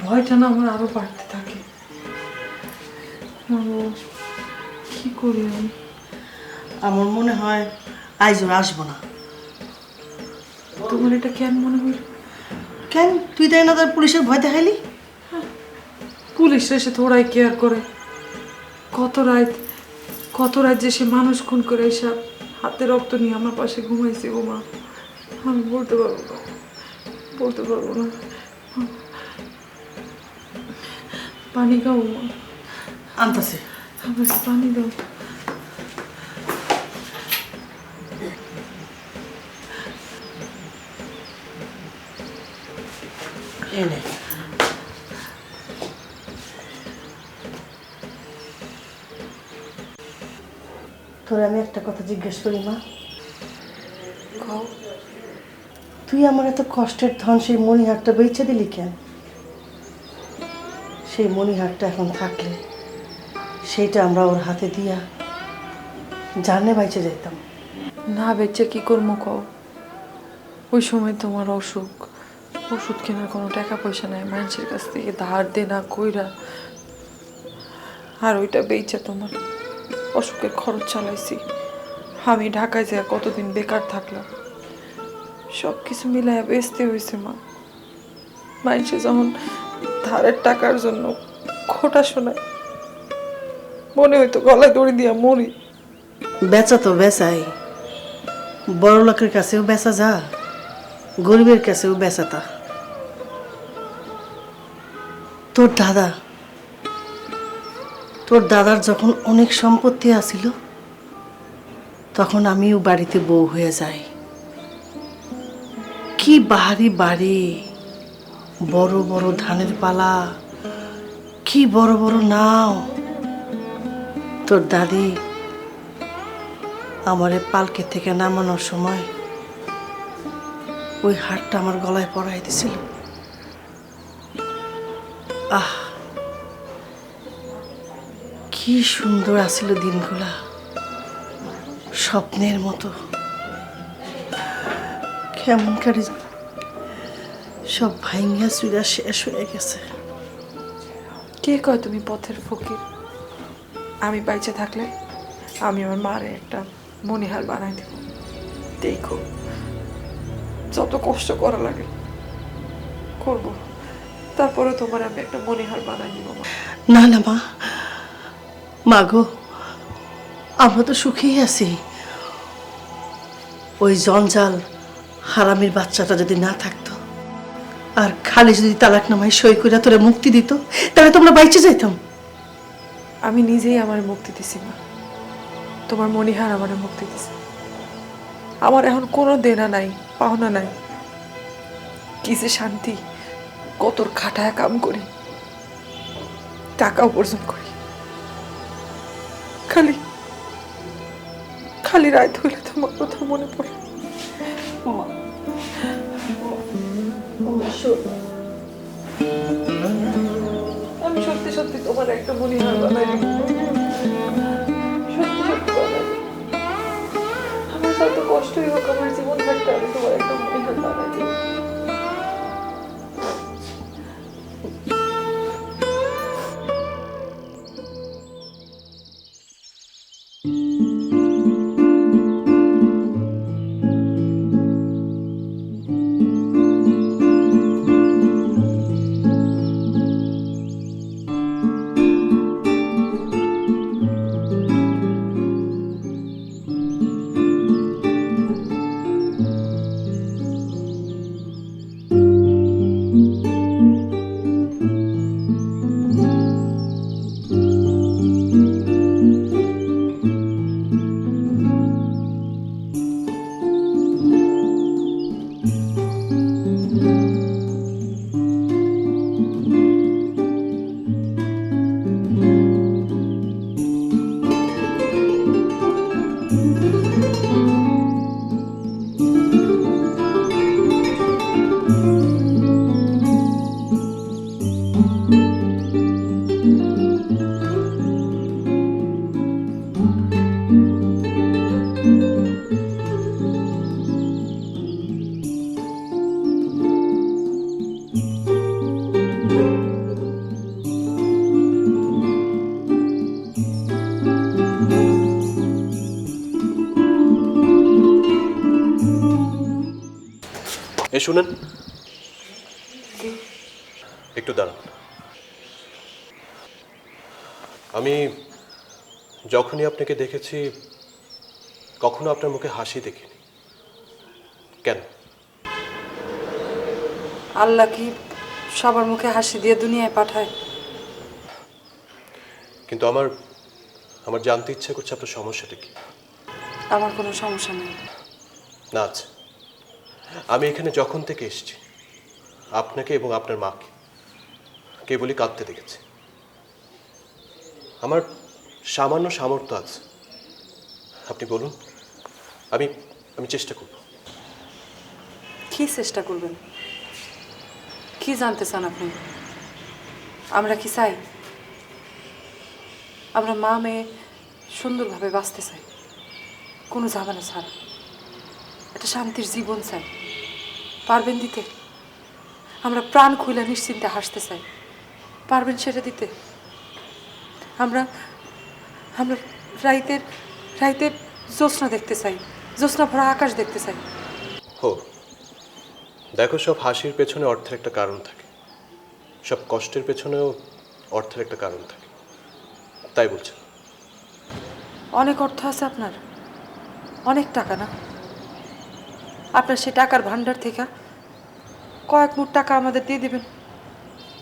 ভয়টা না আমার আরো বাড়তে থাকে। কি করি আমি? আমার মনে হয় আজ ওর আসবো না। তোমার এটা কেন মনে হইল? কেন তুই তাই না তার পুলিশের ভয় দেখাইলি? পুলিশ এসে থোড়াই কেয়ার করে। কত রাত যে সে মানুষ খুন করে এসব হাতে রক্ত নিয়ে আমার পাশে ঘুমাইছে গো মা। আমি বলতে পারবো না। পানি খাও মা, আনতাছে। আমার পানি দাও। এনে তোর আমি একটা কথা জিজ্ঞেস করি মা, তুই আমার এত কষ্টের ধন সেই মণিহারটা বেচে দিলি কেন? সেই মণিহারটা এখন থাকলে সেইটা আমরা ওর হাতে দিয়া জানে বাইচে যেতাম। না বেচে কি করবো কও? ওই সময় তোমার অসুখ, ওষুধ কেনার কোনো টাকা পয়সা নাই, মানুষের কাছ থেকে ধার দেনা কইরা আর ওইটা বেচে তোমার অসুখের খরচ চালাইছি। আমি ঢাকায় যাই কতদিন বেকার থাকলাম, সব কিছু মিলাইয়া বেচতে হয়েছে মা। মানুষে যখন ধারের টাকার জন্য খোটা শোনায় মনে হইতো গলায় দড়ি দিয়া মরি। বেচা তো বেচাই, বড় লোকের কাছেও বেচা যা, গরিবের কাছেও বেচা তা। তোর দাদার যখন অনেক সম্পত্তি আছিল তখন আমিও বাড়িতে বউ হয়ে যাই। কি বাড়ি বাড়ি, বড় বড় ধানের পালা, কি বড় বড় নাও। তোর দাদি আমারে পালকে থেকে নামানোর সময় ওই হারটা আমার গলায় পরাই দিছিল। আহ, কি সুন্দর আছিল দিনগুলা, স্বপ্নের মতো। কেমন কারি সব ভাইঙ্গা চুরা শেষ হয়ে গেছে। কে কয় তুমি পথের ফকির? আমি বাইচে থাকলে আমি আমার মারে একটা মণিহার বানাই দেব। দেখো যত কষ্ট করা লাগে করবো, তারপরে তোমার আমি একটা মণিহার বানাই দিব। না না মা, মা গো, আমরা তো সুখেই আছি। ওই জঞ্জাল হারামির বাচ্চাটা যদি না থাকতো আর খালি যদি তালাকনামায় সই করে তোরে মুক্তি দিত তাহলে তোমরা বাইচে যাইতাম। আমি নিজেই আমার মুক্তি দিছি মা, তোমার মণিহার আমার মুক্তি দিছে। আমার এখন কোনো দেনা নাই, পাওনা নাই। কি যে শান্তি, কত খাটায় কাম করি, টাকা উপার্জন করি। খালি খালি রাত হইলে তোমার কথা মনে পড়ে। আমি সত্যি সত্যি তোমার একটা মণিহার বানাই দিব। সত্যি সত্যি বানাই দিব। আমার যত কষ্টই হোক, আমার জীবন থাকতে আমি তোমার একটা মণিহার বানাই দিব। শুনেন, একটু দাঁড়ান। আমি যখনই আপনাকে দেখেছি কখনো আপনার মুখে হাসি দেখিনি, কেন? আল্লাহ কি সবার মুখে হাসি দিয়ে দুনিয়ায় পাঠায়? কিন্তু আমার আমার জানতে ইচ্ছে করছে আপনার সমস্যাটা কি। আমার কোনো সমস্যা নেই। না আছে। আমি এখানে যখন থেকে এসেছি আপনাকে এবং আপনার মাকে কেবলই কাঁদতে দেখেছি। আমার সামান্য সামর্থ্য আছে, আপনি বলুন, আমি আমি চেষ্টা করব। কি চেষ্টা করবেন? কি জানতে চান আপনি? আমরা কি চাই? আমরা মা মেয়ে সুন্দরভাবে বাঁচতে চাই, কোনো ঝামেলা ছাড়া একটা শান্তির জীবন চাই। পারবেন দিতে? আমরা প্রাণ খুলে নিশ্চিন্তে হাসতে চাই, পারবেন সেটা দিতে? আমরা আমরা রাইতের রাইতের জ্যোৎস্না দেখতে চাই, জ্যোৎস্না ভরা আকাশ দেখতে চাই। হো, দেখো, সব হাসির পেছনে অর্থের একটা কারণ থাকে, সব কষ্টের পেছনেও অর্থের একটা কারণ থাকে, তাই বলছেন। অনেক অর্থ আছে আপনার, অনেক টাকা না? আপনার সে টাকার ভান্ডার থেকে কয়েক মুঠ টাকা আমাদের দিয়ে দিবেন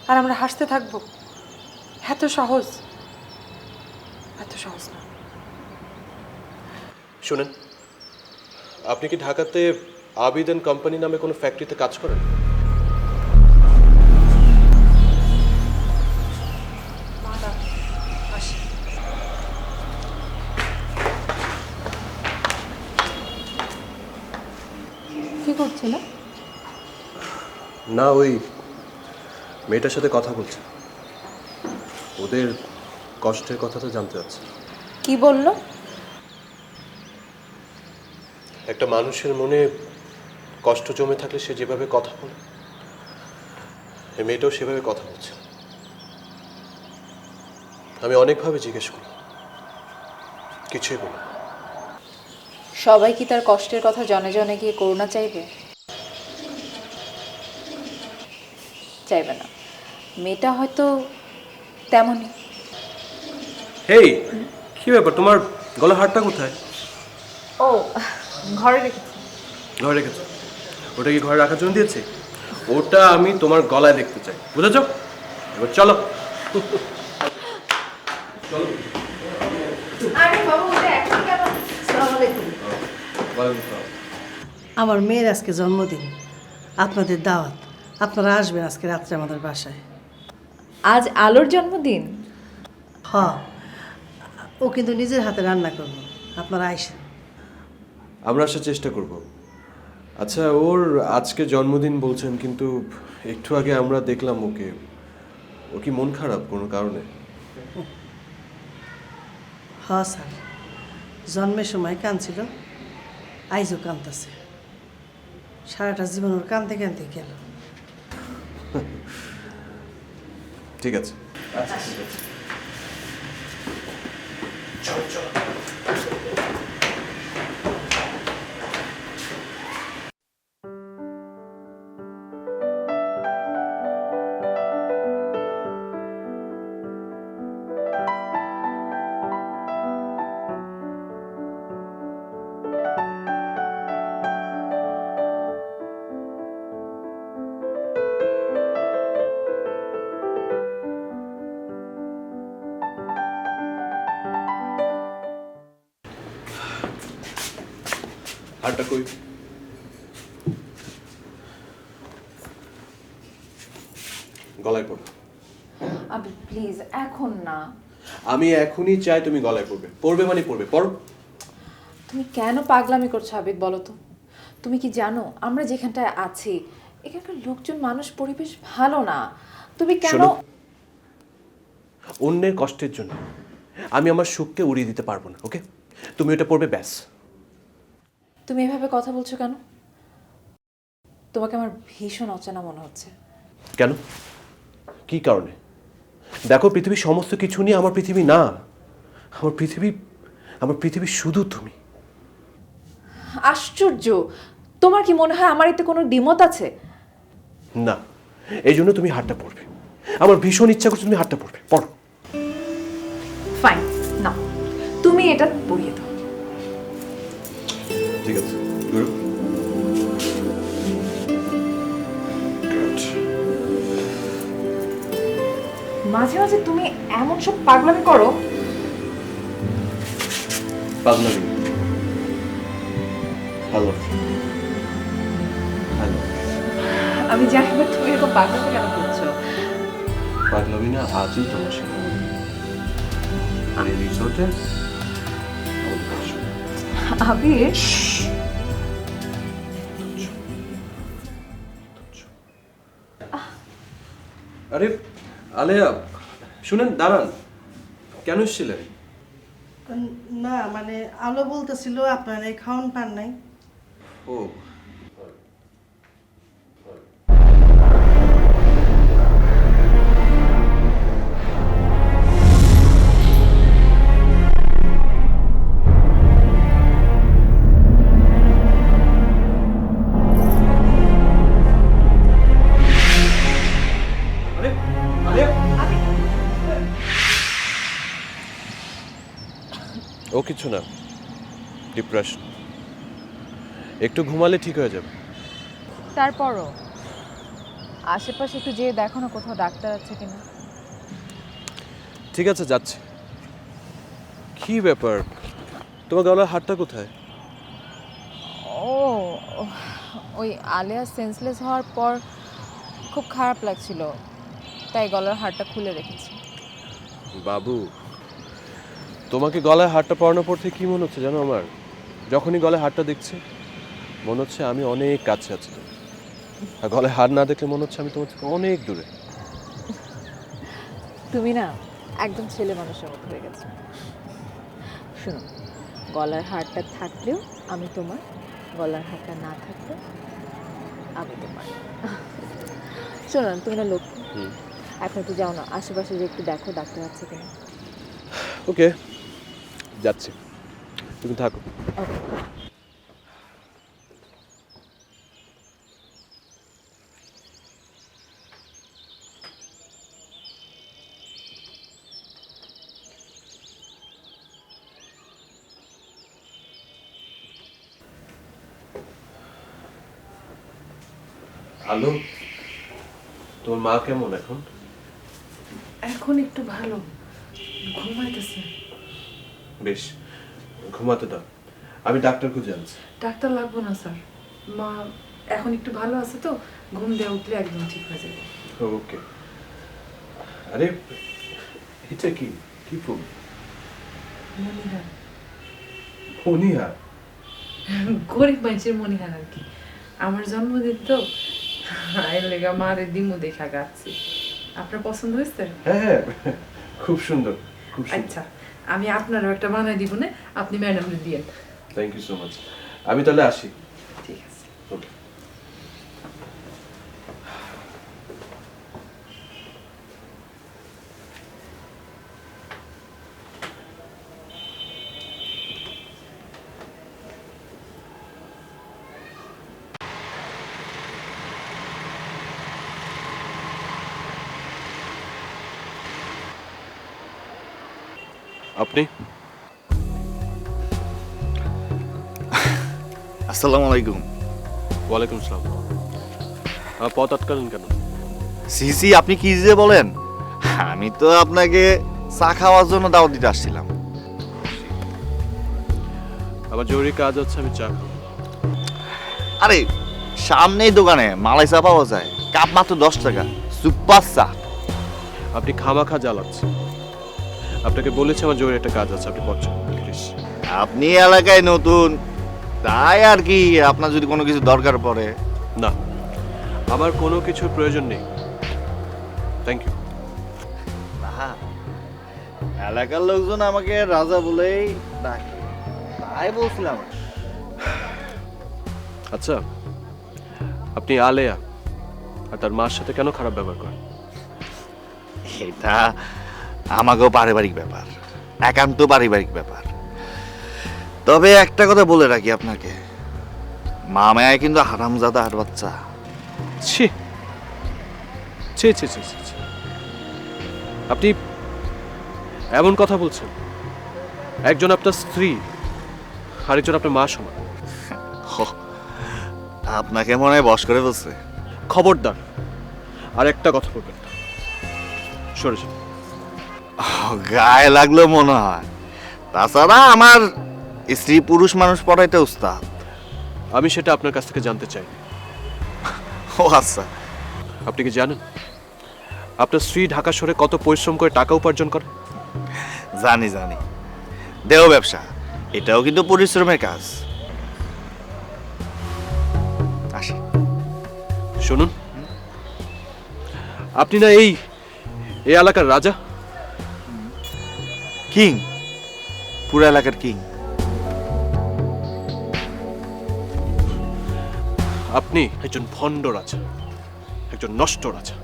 আর আমরা হাসতে থাকবো? এত সহজ? এত সহজ না। শুনেন, আপনি কি ঢাকাতে আবিদ অ্যান্ড কোম্পানি নামে কোনো ফ্যাক্টরিতে কাজ করেন? কি করছিল? না, ওই মেয়েটার সাথে কথা বলছে, ওদের কষ্টের কথা তো জানতে চাচ্ছে। কি বললো? একটা মানুষের মনে কষ্ট জমে থাকলে সে যেভাবে কথা বলে, এই মেয়েটাও সেভাবে কথা বলছে। আমি অনেকভাবে জিজ্ঞেস করি, কিছুই বলি না। সবাই কি তার কষ্টের কথা জনে জনে গিয়ে করুণা চাইবে? চাইবে না। মেয়েটা হয়তো তেমনই। হেই, কি ব্যাপার, তোমার গলা হারটা কোথায়? ও, ঘরে রেখেছি। ঘরে রেখেছো? ওটা কি ঘরে রাখার জন্য দিয়েছে? ওটা আমি তোমার গলায় দেখতে চাই, বুঝেছো? এবার চলো। আরে বাবু, ওটা এখন কেন? আসসালামু আলাইকুম। আমার মেয়ের আজকে জন্মদিন, আপনাদের দাওয়াত। আপনারা আসবেন আজকে রাত্রে আমাদের বাসায়। আজ আলোর জন্মদিন? হ, ও কিন্তু নিজের হাতে রান্না করবো, আপনারা আইসেন। আমরা আসার চেষ্টা করব। আচ্ছা, ওর আজকে জন্মদিন বলছেন, কিন্তু একটু আগে আমরা দেখলাম ওকে। ও কি মন খারাপ কোনো কারণে? হ স্যার, জন্মের সময় কাঁদছিল, আইজও কাঁদতেছে। সারাটা জীবন ওর কাঁদতে কাঁদতে গেল। ঠিক আছে। হারটা কই? গলায় পড়ো। আবে প্লিজ, এখন না। আমি এখনই চাই তুমি গলায় পড়বে। পড়বে মানে পড়বে, পড়ো। তুমি কেন পাগলামি করছো আবেগ, বলো তো? তুমি কি জানো আমরা যেখানটায় আছি এখানকার লোকজন, মানুষ, পরিবেশ ভালো না। তুমি কেন? শোনো, অন্যের কষ্টের জন্য আমি আমার সুখকে উড়িয়ে দিতে পারবো না, ওকে? তুমি ওটা পড়বে, ব্যাস। তুমি এভাবে কথা বলছো কেন? তোমাকে আমার ভীষণ অচেনা মনে হচ্ছে। কেন? কি কারণে? দেখো, পৃথিবীর সমস্ত কিছু নিয়ে আমার পৃথিবী না। আমার পৃথিবী শুধু তুমি। আশ্চর্য, তোমার কি মনে হয় আমার এতে কোনো দ্বিমত আছে? না, এই জন্য তুমি হারটা পড়বে। আমার ভীষণ ইচ্ছা করছে তুমি হারটা পড়বে, পড়ো। ফাইন, না তুমি এটা পড়িয়ে দাও। ঠিক আছে, গুরু। মাঝে মাঝে তুমি এমন সব পাগলামি করো। পাগলামি। Hello hello. আমি জানি না তুমি এরকম পাগলামি কেন করছো। পাগলামি না আজই তোমার সাথে আর এই রিসোর্টে আমাদের বাসা। আবির, আরে আলেয়া, শুনেন, দাঁড়ান। কেন এসেছিলেন? না মানে আলো বলতেছিল আপনার এই খাওয়ান পান নাই। ও, আরে আলেয়া, ও কিছু না, ডিপ্রেশন। একটু ঘুমালে ঠিক হয়ে যাবে। তারপরও আশেপাশে একটু যেয়ে দেখো না কোথাও ডাক্তার আছে কিনা। ঠিক আছে, যাচ্ছি। কি ব্যাপার, তোমার গলার হাড়টা কোথায়? ও, ওই আলিয়া সেন্সলেস হওয়ার পর খুব খারাপ লাগছিল, তাই গলার হাড়টা খুলে রেখেছি। বাবু, তোমাকে গলায় হাড়টা পরানোর পর থেকে কি মনে হচ্ছে জানো? আমার যখনই গলায় হাড়টা দেখছি মনে হচ্ছে আমি অনেক কাছে আছি তোমার। আর গলায় হাড় না দেখলে মনে হচ্ছে আমি তোমার থেকে অনেক দূরে। তুমি না একদম ছেলে মানুষের মতো হয়ে গেছে। শোনো, গলার হাড়টা থাকলেও আমি তোমার, গলার হাড়টা না থাকলেও আমি তোমার। শোনো না, তুমি না লক্ষ্মী, এখন একটু যাও না আশেপাশে যে একটু দেখো ডাক্তার আছে কিনা। ওকে, যাচ্ছি, তুমি থাকো। ওকে। আলো, তোর মা কেমন এখন? এখন একটু ভালো, ঘুমাইতেছে। বেশ, ঘুমাতে দাও, আমি ডাক্তার খুঁজে আনছি। ডাক্তার লাগবো না স্যার, মা এখন একটু ভালো আছে তো, ঘুম দেওয়া উঠলে একদম ঠিক হয়ে যাবে। ওকে। আরে এটা কি কি ফুল? মনিহার, ফোনিয়া? গরিব মানুষের মনিহার আর কি। আমার জন্মদিন তো, এর লেগা মারে দিমু দেখা গাচ্ছি। আপনার পছন্দ হয়েছে? হ্যাঁ, খুব সুন্দর, খুব সুন্দর। আচ্ছা, আমি আপনারও একটা বানাই দিব না, আপনি ম্যাডামরে দিয়েন। Thank you so much. আমি তাহলে আসি। ঠিক আছে। ওকে। আপনি? আসসালামু আলাইকুম। ওয়ালাইকুম আসসালাম। পথ আটকালেন কেন? সিসি, আপনি কি যে বলেন? আমি তো আপনাকে চা খাওয়ার জন্য দাওয়াত দিতে আসছিলাম। আমার জরুরি কাজ আছে, আমি চা খাবো। আরে সামনেই দোকানে মালাই চা পাওয়া যায়, কাপ মাত্র 10 টাকা, সুপার চা। আপনি খামাখা জ্বালাচ্ছেন। আপনাকে বলেছি আমার জরুরি একটা কাজ আছে, আপনি পড়ছেন প্লিজ। আপনি এলাকায় নতুন, তাই আর কি, আপনার যদি কোনো কিছু দরকার পড়ে। না, আমার কোনো কিছুর প্রয়োজন নেই, থ্যাংক ইউ। এলাকার লোকজন আমাকে রাজা বলেই ডাকে, তাই বলছিলাম। আচ্ছা, আপনি আলেয়া আর তার মার সাথে কেন খারাপ ব্যবহার করেন? এটা আমাকেও পারিবারিক ব্যাপার, একান্ত পারিবারিক ব্যাপার। তবে একটা কথা বলে রাখি আপনাকে, মামায় কিন্তু হারামজাদা আর বাচ্চা। ছি ছি ছি ছি ছি ছি। আপনি এমন কথা বলছেন, একজন আপনার স্ত্রী আরেকজন আপনার মা সমান। আপনাকে মনে হয় বশ করে বলছে। খবরদার আর একটা কথা বলবেন না। সরে যান। গায়ে লাগলো মনে হয়। তাছাড়া আমার স্ত্রী পুরুষ মানুষ পড়াইতে উস্তাদ। আমি সেটা আপনার কাছ থেকে জানতে চাই। ও আচ্ছা, আপনি কি জানেন আপনার স্ত্রী ঢাকা শহরে কত পরিশ্রম করে টাকা উপার্জন করে? জানি জানি, দেহ ব্যবসা এটাও কিন্তু পরিশ্রমের কাজ। আসি। শুনুন, আপনি না এই এলাকার রাজা? কিং, পুরো এলাকার কিং। আপনি একজন ভণ্ড রাজা, একজন নষ্ট রাজা।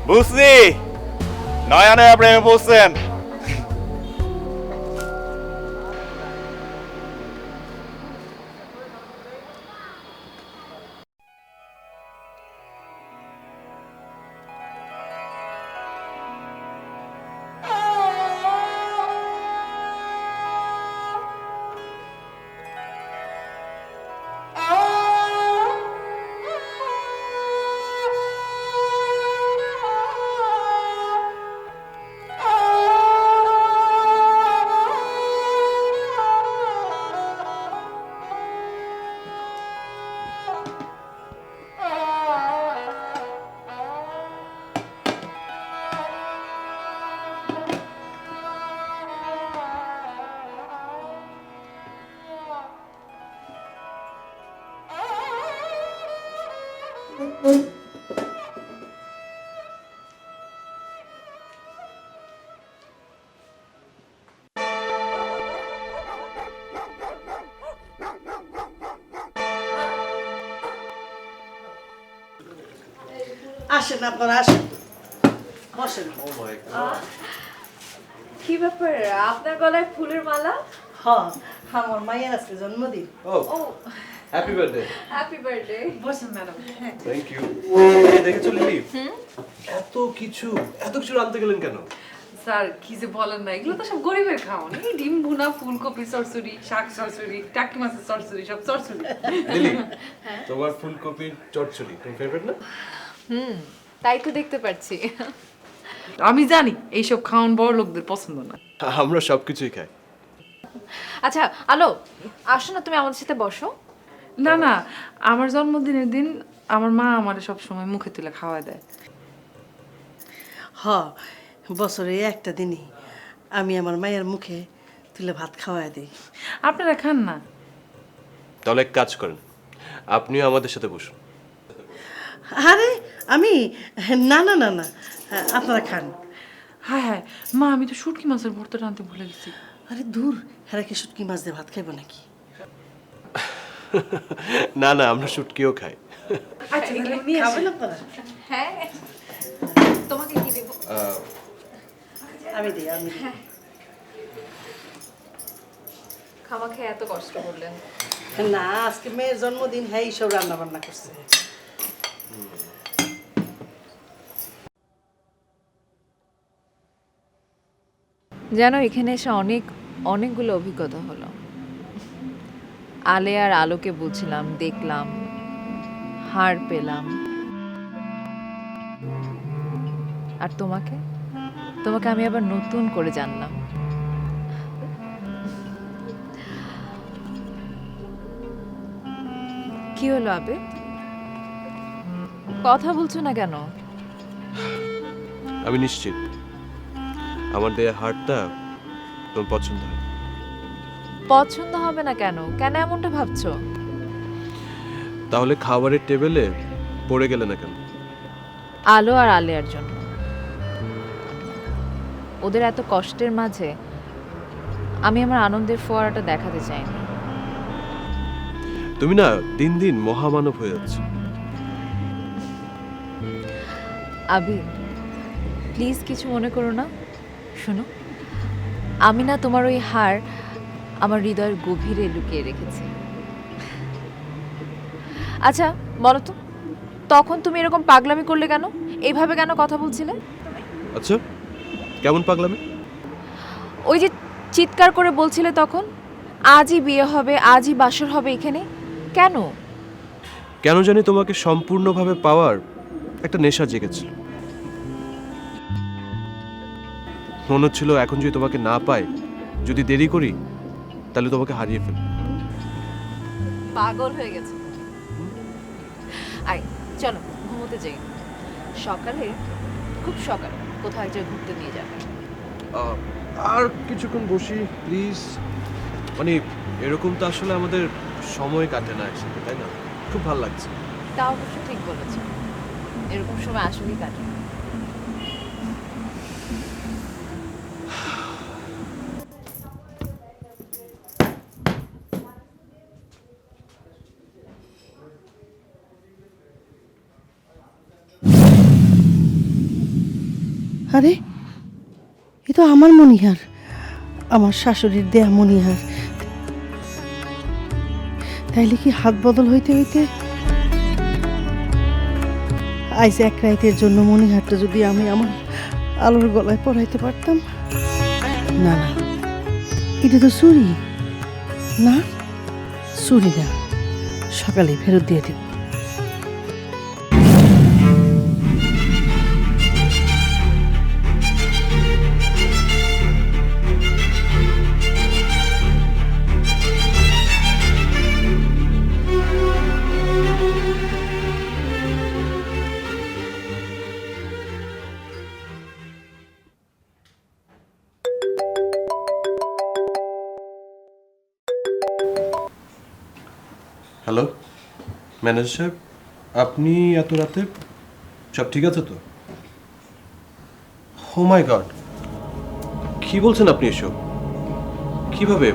বুঝছি, নয়া নয়া প্রেমে পড়ছেন। আসেন আপনারা, আসেন, বসেন। কি ব্যাপার, আপনার গলায় ফুলের মালা? হ, আমার মায়ের আজকে জন্মদিন। ও হ্যাপি বার্থডে। Happy birthday. বসেন ম্যাডাম। Thank you. দেখেছো লিলি, এত কিছু আনতে গেলেন কেন? স্যার কি যে বলেন না, এগুলো তো সব গরিবের খাওয়ান। এই ডিম ভুনা, ফুলকপি চরচড়ি, শাক চরচড়ি, টাকি মাছের চরচড়ি, সব চরচড়ি। লিলি, তোমার ফুলকপির চচ্চড়ি তোমার ফেভারিট না? তাই তো দেখতে পাচ্ছি। আমি জানি এইসব খাওয়ান বড় লোকদের পছন্দ না। আমরা সবকিছুই খাই। আচ্ছা আলো, আসো না, তুমি আমাদের সাথে বসো। না না, আমার জন্মদিনের দিন আমার মা আমারে সব সময় মুখে তুলে খাওয়া দেয়। হ, বছরে একটা দিনই আমি আমার মায়ের মুখে তুলে ভাত খাওয়াই দিই। আপনারা খান না? তাহলে এক কাজ করেন, আপনিও আমাদের সাথে বসুন। আরে আমি, না না না না, আপনারা খান। হ্যাঁ হ্যাঁ মা, আমি তো শুটকি মাছের ভর্তা আনতে ভুলে গেছি। আরে দূর, হেরা কি শুটকি মাছ দিয়ে ভাত খাইব নাকি? না না, আমরা শুটকিও খাই। আচ্ছা খাবেন আপনারা? হ্যাঁ, তোমাকে কি দেব? আমি দিই, আমি দিই। খামা খেয়ে এত কষ্ট করলেন। না, আজকে মেয়ের জন্মদিন, হ্যাঁ এইসব রান্না বান্না করছে। যেন এখানে এসে অনেকগুলো অভিজ্ঞতা হলো। আলে আর আলোকে বুঝলাম, দেখলাম, হার পেলাম। আর তোমাকে আমি আবার নতুন করে জানলাম। কি হলো আবে, কথা বলছো না কেন? আমি নিশ্চিত আমার দেয়া হারটা তোমার পছন্দ হয়। পছন্দ হবে না কেন? কেন এমনটা ভাবছো? তাহলে খাবারের টেবিলে পড়ে গেলে না কেন? আলো আর আলেয়ার জন্য। ওদের এত কষ্টের মাঝে আমি আমার আনন্দের ফোয়ারাটা দেখাতে চাইনি। তুমি না দিন দিন মহামানব হয়ে যাচ্ছ। আবি, প্লিজ কিছু মনে করো না। শোনো, আমি না তোমার ওই হার আমার হৃদয়ের গভীরে লুকিয়ে রেখেছি। আচ্ছা বলো তো, তখন তুমি এরকম পাগলামি করলে কেন? এইভাবে কেন কথা বলছিলে? আচ্ছা, কেমন পাগলামি? ওই যে চিৎকার করে বলছিলে তখন, আজই বিয়ে হবে, আজই বাসর হবে এখানে, কেন? কেন জানি তোমাকে সম্পূর্ণভাবে পাওয়ার একটা নেশা জেগেছিল। মনে হচ্ছিল এখন যদি তোমাকে না পাই, যদি দেরি করি, তাহলে তোমাকে হারিয়ে ফেলব। পাগল হয়ে গেছে। আয় চলো ঘুমোতে যাই, সকালে খুব সকালে কোথাও এক জায়গায় ঘুরতে নিয়ে যাবে। আর কিছুক্ষণ বসি প্লিজ। মানে এরকম তো আসলে আমাদের সময় কাটে না একসাথে, তাই না? খুব ভালো লাগছে। তা অবশ্য ঠিক বলেছো, এরকম সময় আসলেই কাটে। আরে এ তো আমার মনিহার, আমার শাশুড়ির দেয়া মনিহার। তাইলে কি হাত বদল হইতে হইতে আজ এক রাইতের জন্য মনিহারটা যদি আমি আমার আলোর গলায় পরাইতে পারতাম। না না, এটা তো চুরি না, চুরি না, সকালে ফেরত দিয়ে দেব। হ্যালো ম্যানেজার সাহেব, আপনি এত রাতে? সব ঠিক আছে তো? ও মাই গড, কি বলছেন আপনি এসব? কিভাবে?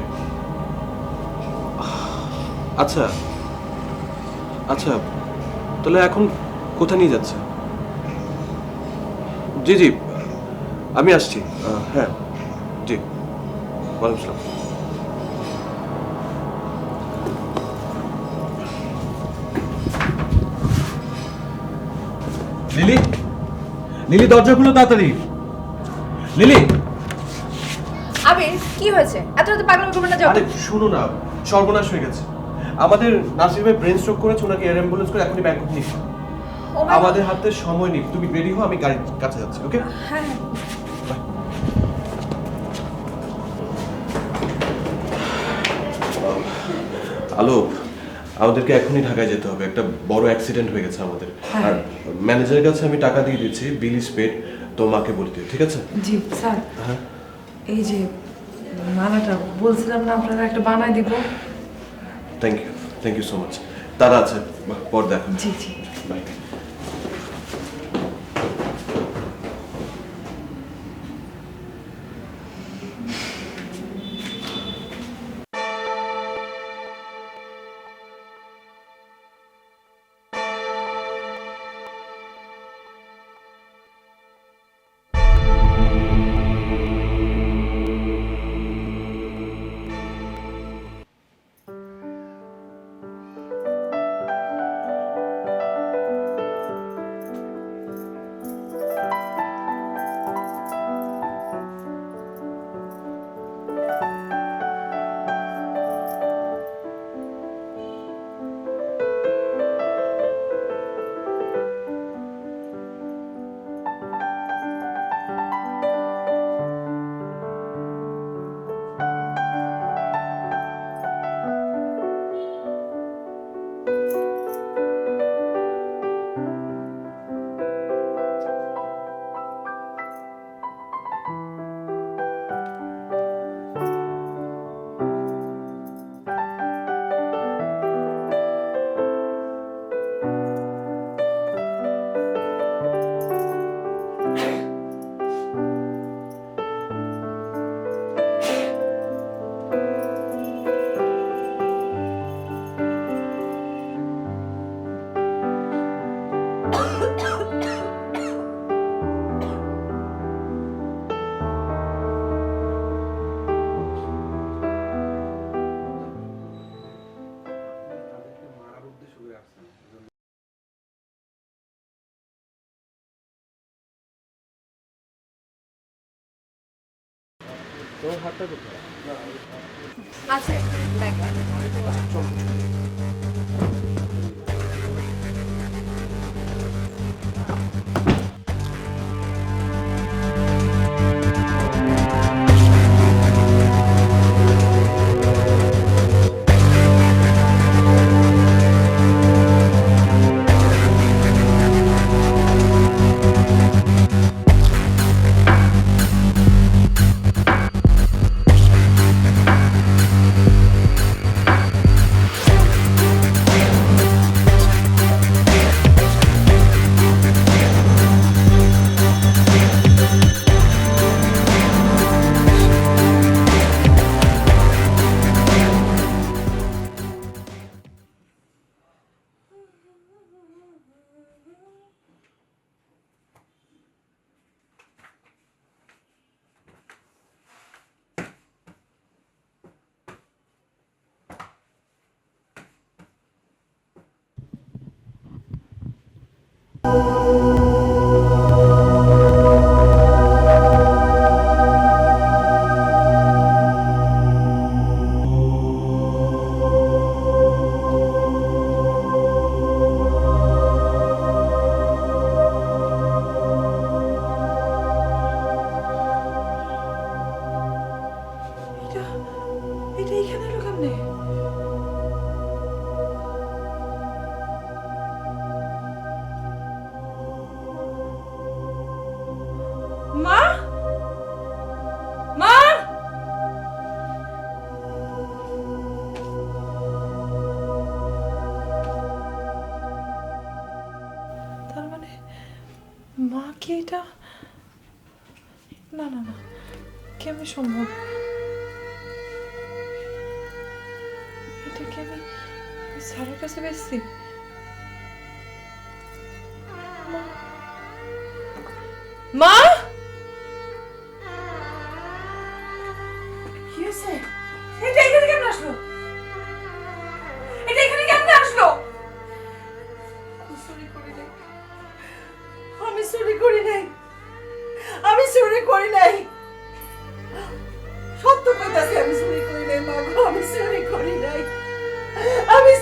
আচ্ছা আচ্ছা, তাহলে এখন কোথায় নিয়ে যাচ্ছে? জি জি, আমি আসছি। হ্যাঁ জি, ওয়ালাইকুম আসসালাম। লিলি, লিলি দরজা খুলো তাড়াতাড়ি। লিলি, আবির কি হয়েছে? এত রাতে পাগলামি করবে না, যাও। আরে শুনো না, সর্বনাশ হয়ে গেছে। আমাদের নার্সিং হোমে ব্রেন স্ট্রোক করেছে, ওনাকে এয়ার অ্যাম্বুলেন্স করে এখনই ব্যাংকক নিয়ে এসো। Oh my আমাদের হাতে সময় নেই, তুমি রেডি হও, আমি গাড়ির কাছে যাচ্ছি। ওকে? হ্যাঁ আলো, আমাদেরকে এখনই ঢাকায় যেতে হবে, একটা বড় অ্যাক্সিডেন্ট হয়ে গেছে আমাদের। আর ম্যানেজারের কাছে আমি টাকা দিয়ে দিচ্ছি, বিল ইজ পেড, তো মাকে বলে দিও, ঠিক আছে? জি স্যার, হ্যাঁ, এই যে মালাটা বলছিলাম না আপনারা একটা বানাই দিব। Thank you so much. তারা আছে, পর দেখো। জি জি। বাই। আচ্ছা ব্যাগ এটা এখানে এলো কেমনে? মা, মা, তার মানে মা কি এটা? না না না, কেমন সম্ভব? এটা কি আমি স্যারের কাছে বেশি? মা, কি হয়েছে? এটা এখানে কেমন আসলো? এটা এখানে কেমন আসলো? আমি চুরি করি নাই, আমি চুরি করি নাই, সত্য কইতাছি আমি চুরি করি নাই মা গো, আমি চুরি করি নাই, আমি